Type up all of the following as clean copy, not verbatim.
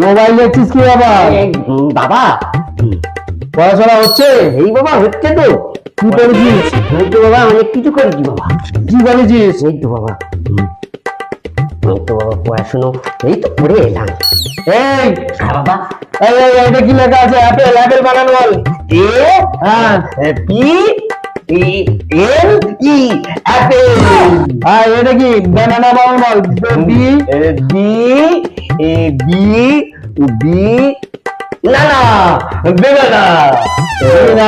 Mobile দেখছিস কি বাবা? বাবা পড়াশোনা হচ্ছে? এই বাবা হচ্ছে তো। কি করেছিস? এই তো বাবা অনেক কিছু করেছি বাবা। কি করেছিস? এই তো বাবা এই তো বাবা পড়াশুনো এই তো করে এলাম। এই হ্যাঁ বাবা। এটা কি লেখা আছে? অ্যাপেল অ্যাপেল বানানো বল। হ্যাঁ পি এল ই অ্যাপেল। আর এটা কি? ব্যানানা বানানো বল। বি বি বি বি না না বেগানা।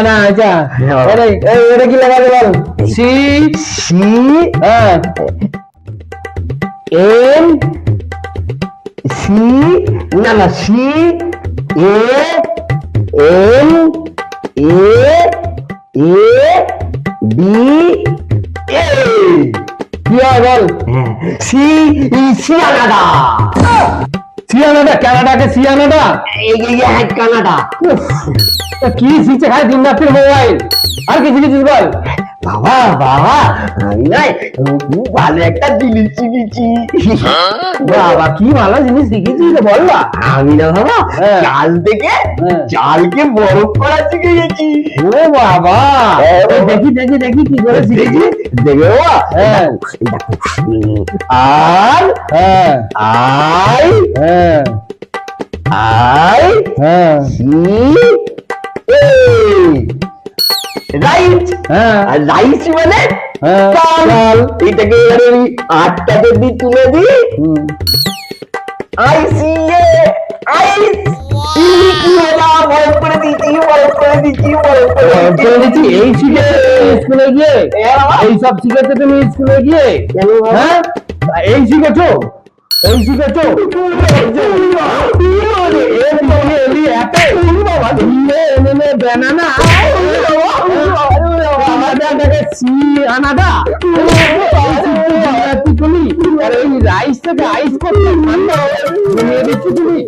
না আচ্ছা এটা কি লেখা আছে বল? সি সি হ্যাঁ এম সি না না C A M A A B A কি হয় বল? সি সিয়ানাডা। সিয়ানাটা? কানাডাকে সিয়ানাটা? কানাডা। কি শিখছে খায় দিন রাত্রির মোবাইল? আর কি শিখেছিস বল? বাবা বাবা আমি নয় খুব ভালো একটা জিনিস শিখেছি। বাবা কি ভালো জিনিস শিখেছিস বল না। আমি না বাবা হ্যাঁ। চাল থেকে চালকে বরফ করা শিখে গেছি। ও বাবা দেখি দেখি দেখি কি করে শিখেছিস? দেখবে বাবা হ্যাঁ। আর হ্যাঁ আই হ্যাঁ আই হ্যাঁ রাইট। হ্যাঁ আর রাইস মানে হ্যাঁ চাল। চাল। এটাকে এবারে আমি আটটা যদি তুলে দিই হুম। আইসিএ আইস কি হলো বরফ করে দিচ্ছি বরফ করে দিচ্ছি বরফ করে দিচ্ছি। এই শিখেছো স্কুলে গিয়ে? বাবা। এই সব শিখেছো তুমি স্কুলে গিয়ে? কেন বাবা? হ্যাঁ এই শিখেছো? এই শিখেছো? ব্যানানা তুমি আর এই রাইস থেকে আইস করতে ঠান্ডা বানিয়ে দিচ্ছি তুমি।